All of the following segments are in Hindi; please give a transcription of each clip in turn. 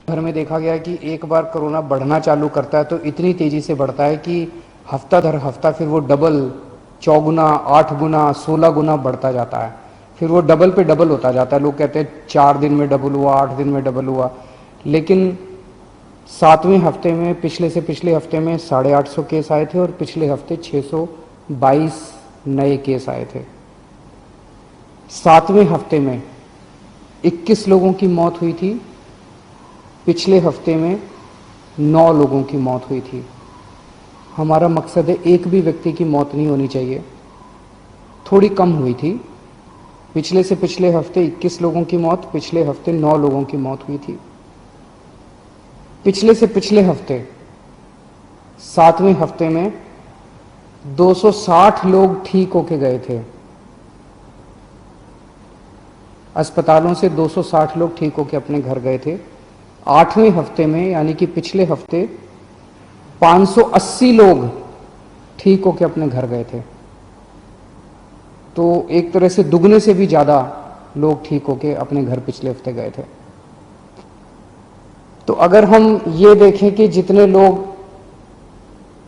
भर में देखा गया कि एक बार कोरोना बढ़ना चालू करता है तो इतनी तेज़ी से बढ़ता है कि हफ्ता दर हफ्ता फिर वो डबल, चौगुना, 8 गुना, 16 गुना बढ़ता जाता है। फिर वो डबल पे डबल होता जाता है। लोग कहते हैं 4 दिन में डबल हुआ, 8 दिन में डबल हुआ, लेकिन 7वें हफ्ते में, पिछले से पिछले हफ्ते में 850 केस आए थे और पिछले हफ्ते 622 नए केस आए थे। 7वें हफ्ते में 21 लोगों की मौत हुई थी, पिछले हफ्ते में 9 लोगों की मौत हुई थी। हमारा मकसद है एक भी व्यक्ति की मौत नहीं होनी चाहिए। थोड़ी कम हुई थी, पिछले से पिछले हफ्ते 21 लोगों की मौत, पिछले हफ्ते 9 लोगों की मौत हुई थी। पिछले से पिछले हफ्ते 7वें हफ्ते में 260 लोग ठीक होके गए थे। अस्पतालों से 260 लोग ठीक होके अपने घर गए थे। 8वें हफ्ते में, यानी कि पिछले हफ्ते, 580 लोग ठीक होके अपने घर गए थे। तो एक तरह से दुगने से भी ज़्यादा लोग ठीक होके अपने घर पिछले हफ्ते गए थे। तो अगर हम ये देखें कि जितने लोग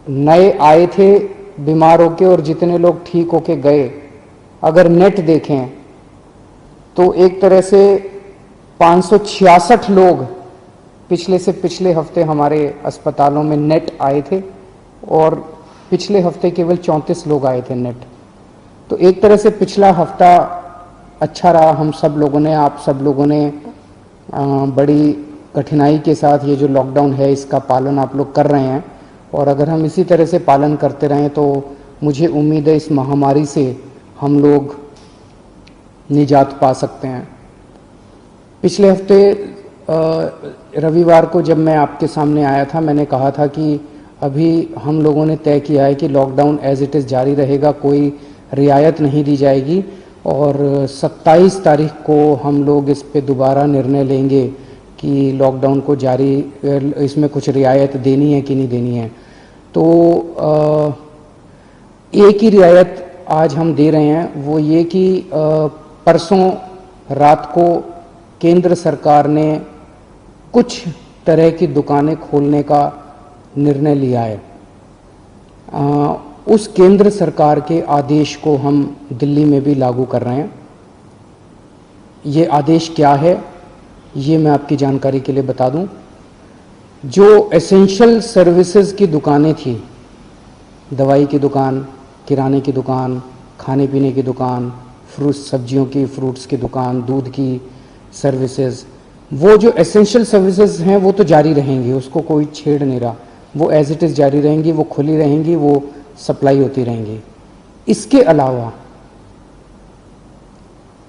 नए आए थे बीमार होके और जितने लोग ठीक होके गए, अगर नेट देखें तो एक तरह से 566 लोग पिछले से पिछले हफ्ते हमारे अस्पतालों में नेट आए थे और पिछले हफ्ते केवल 34 लोग आए थे नेट। तो एक तरह से पिछला हफ्ता अच्छा रहा। हम सब लोगों ने, आप सब लोगों ने बड़ी कठिनाई के साथ ये जो लॉकडाउन है इसका पालन आप लोग कर रहे हैं, और अगर हम इसी तरह से पालन करते रहें तो मुझे उम्मीद है इस महामारी से हम लोग निजात पा सकते हैं। पिछले हफ्ते रविवार को जब मैं आपके सामने आया था, मैंने कहा था कि अभी हम लोगों ने तय किया है कि लॉकडाउन एज इट इज़ जारी रहेगा, कोई रियायत नहीं दी जाएगी, और 27 तारीख को हम लोग इस पे दोबारा निर्णय लेंगे कि लॉकडाउन को जारी, इसमें कुछ रियायत देनी है कि नहीं देनी है। तो एक ही रियायत आज हम दे रहे हैं, वो ये कि परसों रात को केंद्र सरकार ने कुछ तरह की दुकानें खोलने का निर्णय लिया है। उस केंद्र सरकार के आदेश को हम दिल्ली में भी लागू कर रहे हैं। ये आदेश क्या है, ये मैं आपकी जानकारी के लिए बता दूं। जो एसेंशियल सर्विसेज की दुकानें थी, दवाई की दुकान, किराने की दुकान, खाने पीने की दुकान, सब्जियों की, फ्रूट्स की दुकान, दूध की सर्विसेज, वो जो एसेंशियल सर्विसेज हैं वो तो जारी रहेंगी, उसको कोई छेड़ नहीं रहा, वो एज इट इज़ जारी रहेंगी, वो खुली रहेंगी, वो सप्लाई होती रहेंगी। इसके अलावा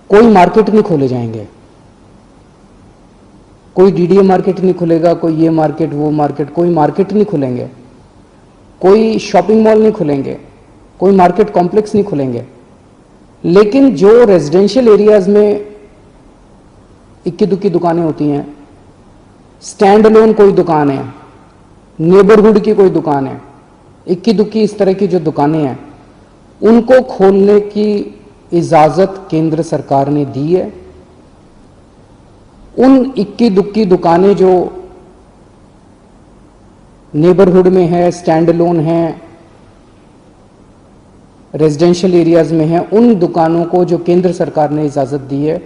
कोई मार्केट नहीं खोले जाएंगे, कोई डीडीए मार्केट नहीं खुलेगा, कोई ये मार्केट वो मार्केट, कोई मार्केट नहीं खुलेंगे, कोई शॉपिंग मॉल नहीं खुलेंगे, कोई मार्केट कॉम्प्लेक्स नहीं खुलेंगे। लेकिन जो रेजिडेंशियल एरियाज में इक्की दुक्की दुकानें होती हैं, स्टैंड अलोन कोई दुकान है, नेबरहुड की कोई दुकान है, इक्की दुक्की इस तरह की जो दुकानें हैं, उनको खोलने की इजाज़त केंद्र सरकार ने दी है। उन इक्की दुक्की दुकानें जो नेबरहुड में है, स्टैंड अलोन है, रेजिडेंशियल एरियाज में है, उन दुकानों को जो केंद्र सरकार ने इजाज़त दी है,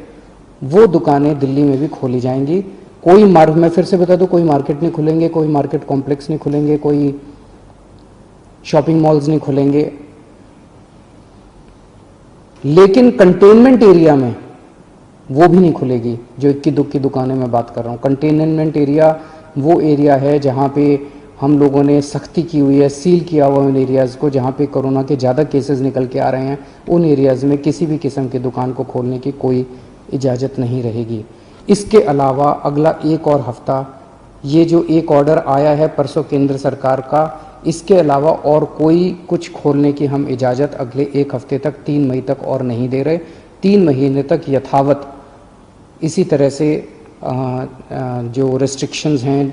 वो दुकानें दिल्ली में भी खोली जाएंगी। कोई मैं फिर से बता दूं, कोई मार्केट नहीं खुलेंगे, कोई मार्केट कॉम्प्लेक्स नहीं खुलेंगे, कोई शॉपिंग मॉल्स नहीं खुलेंगे। लेकिन कंटेनमेंट एरिया में वो भी नहीं खुलेगी, जो इक्की दुक्की दुकानें मैं बात कर रहा हूँ। कंटेनमेंट एरिया वो एरिया है जहाँ पे हम लोगों ने सख्ती की हुई है, सील किया हुआ उन एरियाज़ को जहाँ पे कोरोना के ज़्यादा केसेस निकल के आ रहे हैं। उन एरियाज़ में किसी भी किस्म की दुकान को खोलने की कोई इजाज़त नहीं रहेगी। इसके अलावा अगला एक और हफ्ता, ये जो एक ऑर्डर आया है परसों केंद्र सरकार का, इसके अलावा और कोई कुछ खोलने की हम इजाज़त अगले एक हफ्ते तक, 3 मई तक और नहीं दे रहे। 3 महीने तक यथावत इसी तरह से जो रेस्ट्रिक्शंस हैं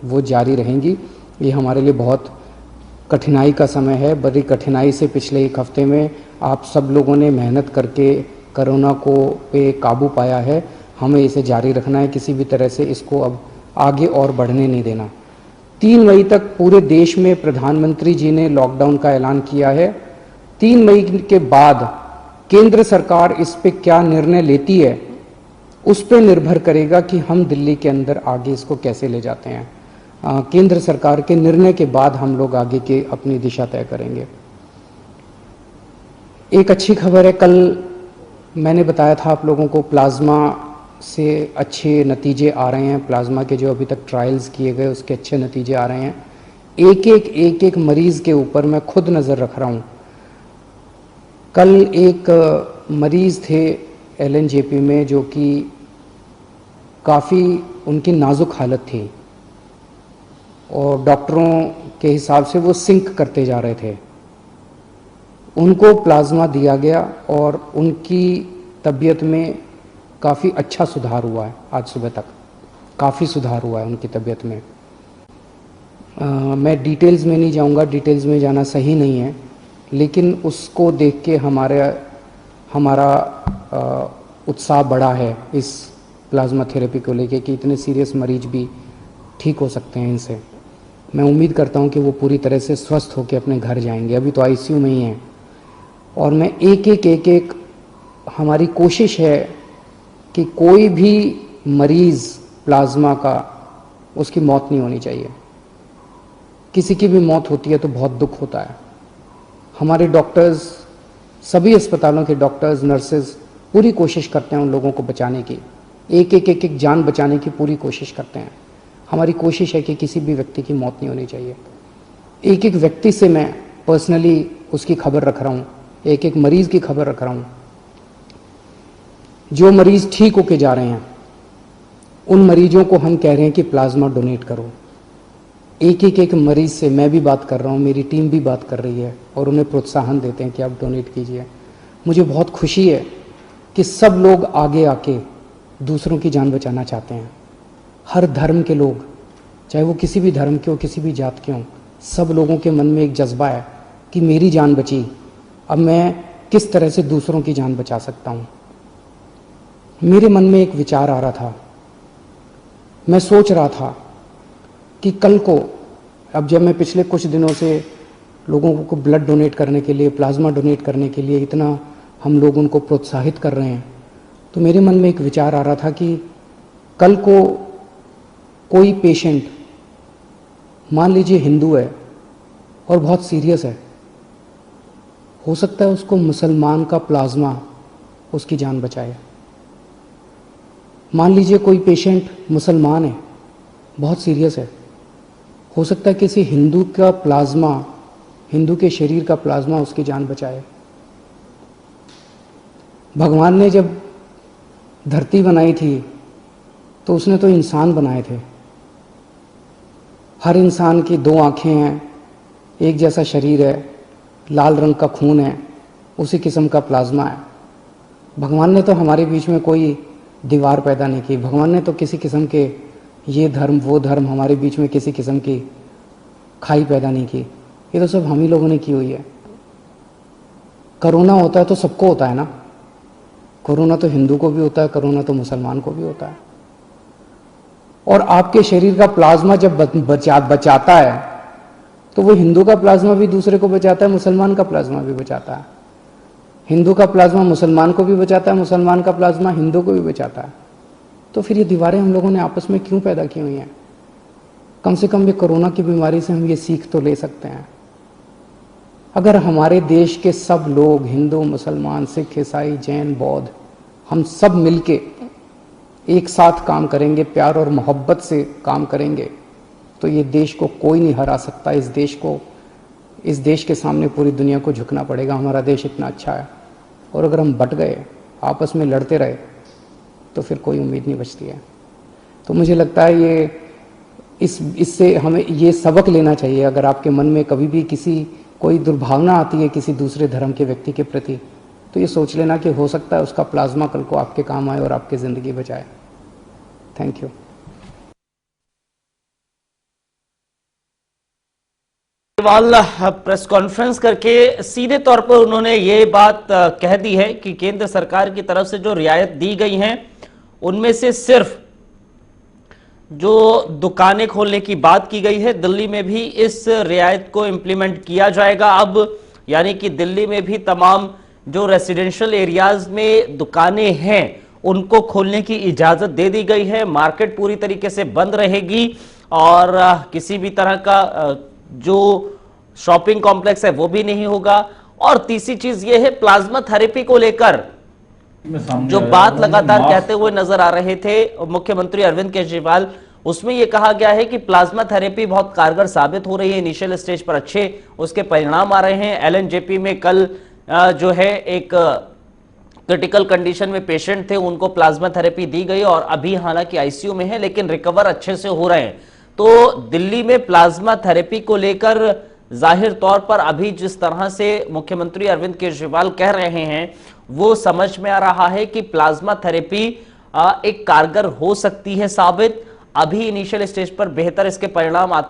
वो जारी रहेंगी। ये हमारे लिए बहुत कठिनाई का समय है। बड़ी कठिनाई से पिछले एक हफ्ते में आप सब लोगों ने मेहनत करके कोरोना को पे काबू पाया है। हमें इसे जारी रखना है, किसी भी तरह से इसको अब आगे और बढ़ने नहीं देना। 3 मई तक पूरे देश में प्रधानमंत्री जी ने लॉकडाउन का ऐलान किया है। 3 मई के बाद केंद्र सरकार इस पे क्या निर्णय लेती है, उस पे निर्भर करेगा कि हम दिल्ली के अंदर आगे इसको कैसे ले जाते हैं। केंद्र सरकार के निर्णय के बाद हम लोग आगे के अपनी दिशा तय करेंगे। एक अच्छी खबर है, कल मैंने बताया था आप लोगों को, प्लाज्मा से अच्छे नतीजे आ रहे हैं। प्लाज्मा के जो अभी तक ट्रायल्स किए गए उसके अच्छे नतीजे आ रहे हैं। एक एक मरीज के ऊपर मैं खुद नज़र रख रहा हूँ। कल एक मरीज थे LNJP में जो कि काफ़ी उनकी नाजुक हालत थी और डॉक्टरों के हिसाब से वो सिंक करते जा रहे थे। उनको प्लाज्मा दिया गया और उनकी तबीयत में काफ़ी अच्छा सुधार हुआ है। आज सुबह तक काफ़ी सुधार हुआ है उनकी तबीयत में। मैं डिटेल्स में नहीं जाऊंगा, डिटेल्स में जाना सही नहीं है, लेकिन उसको देख के हमारा उत्साह बढ़ा है इस प्लाज्मा थेरेपी को लेके कि इतने सीरियस मरीज भी ठीक हो सकते हैं इनसे। मैं उम्मीद करता हूं कि वो पूरी तरह से स्वस्थ होकर अपने घर जाएंगे। अभी तो ICU में ही हैं और मैं एक एक हमारी कोशिश है कि कोई भी मरीज़ प्लाज्मा का, उसकी मौत नहीं होनी चाहिए। किसी की भी मौत होती है तो बहुत दुख होता है। हमारे डॉक्टर्स, सभी अस्पतालों के डॉक्टर्स, नर्सेज पूरी कोशिश करते हैं उन लोगों को बचाने की, एक जान बचाने की पूरी कोशिश करते हैं। हमारी कोशिश है कि किसी भी व्यक्ति की मौत नहीं होनी चाहिए। एक व्यक्ति से मैं पर्सनली उसकी खबर रख रहा हूँ, एक मरीज़ की खबर रख रहा हूँ। जो मरीज़ ठीक होके जा रहे हैं उन मरीजों को हम कह रहे हैं कि प्लाज्मा डोनेट करो। एक मरीज़ से मैं भी बात कर रहा हूँ, मेरी टीम भी बात कर रही है और उन्हें प्रोत्साहन देते हैं कि आप डोनेट कीजिए। मुझे बहुत खुशी है कि सब लोग आगे आके दूसरों की जान बचाना चाहते हैं। हर धर्म के लोग, चाहे वो किसी भी धर्म के हो, किसी भी जात के हों, सब लोगों के मन में एक जज्बा है कि मेरी जान बची, अब मैं किस तरह से दूसरों की जान बचा सकता हूँ। मेरे मन में एक विचार आ रहा था, मैं सोच रहा था कि कल को, अब जब मैं पिछले कुछ दिनों से लोगों को ब्लड डोनेट करने के लिए, प्लाज्मा डोनेट करने के लिए इतना हम लोग उनको प्रोत्साहित कर रहे हैं, तो मेरे मन में एक विचार आ रहा था कि कल को कोई पेशेंट, मान लीजिए हिंदू है और बहुत सीरियस है, हो सकता है उसको मुसलमान का प्लाज्मा उसकी जान बचाए। मान लीजिए कोई पेशेंट मुसलमान है, बहुत सीरियस है, हो सकता है किसी हिंदू का प्लाज्मा, हिंदू के शरीर का प्लाज्मा उसकी जान बचाए। भगवान ने जब धरती बनाई थी तो उसने तो इंसान बनाए थे। हर इंसान की 2 आँखें हैं, एक जैसा शरीर है, लाल रंग का खून है, उसी किस्म का प्लाज्मा है। भगवान ने तो हमारे बीच में कोई दीवार पैदा नहीं की। भगवान ने तो किसी किस्म के ये धर्म वो धर्म हमारे बीच में किसी किस्म की खाई पैदा नहीं की। ये तो सब हम ही लोगों ने की हुई है। कोरोना होता है तो सबको होता है ना, कोरोना तो हिंदू को भी होता है, कोरोना तो मुसलमान को भी होता है। और आपके शरीर का प्लाज्मा जब बचाता है तो वो हिंदू का प्लाज्मा भी दूसरे को बचाता है, मुसलमान का प्लाज्मा भी बचाता है। हिंदू का प्लाज्मा मुसलमान को भी बचाता है, मुसलमान का प्लाज्मा हिंदू को भी बचाता है। तो फिर ये दीवारें हम लोगों ने आपस में क्यों पैदा की हुई हैं? कम से कम ये कोरोना की बीमारी से हम ये सीख तो ले सकते हैं। अगर हमारे देश के सब लोग, हिंदू, मुसलमान, सिख, ईसाई, जैन, बौद्ध, हम सब मिलके एक साथ काम करेंगे, प्यार और मोहब्बत से काम करेंगे, तो ये देश को कोई नहीं हरा सकता। इस देश के सामने पूरी दुनिया को झुकना पड़ेगा। हमारा देश इतना अच्छा है, और अगर हम बट गए, आपस में लड़ते रहे, तो फिर कोई उम्मीद नहीं बचती है। तो मुझे लगता है इससे हमें ये सबक लेना चाहिए। अगर आपके मन में कभी भी कोई दुर्भावना आती है किसी दूसरे धर्म के व्यक्ति के प्रति, तो ये सोच लेना कि हो सकता है उसका प्लाज्मा कल को आपके काम आए और आपकी ज़िंदगी बचाए। Thank you. प्रेस कॉन्फ्रेंस करके सीधे तौर पर उन्होंने ये बात कह दी है कि केंद्र सरकार की तरफ से जो रियायत दी गई है उनमें से सिर्फ जो दुकानें खोलने की बात की गई है, दिल्ली में भी इस रियायत को इंप्लीमेंट किया जाएगा अब, यानी कि दिल्ली में भी तमाम जो रेसिडेंशियल एरियाज में दुकानें हैं उनको खोलने की इजाजत दे दी गई है। मार्केट पूरी तरीके से बंद रहेगी और किसी भी तरह का जो शॉपिंग कॉम्प्लेक्स है वो भी नहीं होगा। और तीसरी चीज ये है, प्लाज्मा थेरेपी को लेकर जो बात लगातार कहते हुए नजर आ रहे थे मुख्यमंत्री अरविंद केजरीवाल, उसमें यह कहा गया है कि प्लाज्मा थेरेपी बहुत कारगर साबित हो रही है, इनिशियल स्टेज पर अच्छे उसके परिणाम आ रहे हैं। एलएनजेपी में कल जो है एक क्रिटिकल कंडीशन में पेशेंट थे, उनको प्लाज्मा थेरेपी दी गई और अभी हालांकि आईसीयू में है लेकिन रिकवर अच्छे से हो रहे हैं। तो दिल्ली में प्लाज्मा थेरेपी को लेकर जाहिर तौर पर अभी जिस तरह से मुख्यमंत्री अरविंद केजरीवाल कह रहे हैं वो समझ में आ रहा है कि प्लाज्मा थेरेपी एक कारगर हो सकती है साबित। अभी इनिशियल स्टेज पर बेहतर इसके परिणाम आते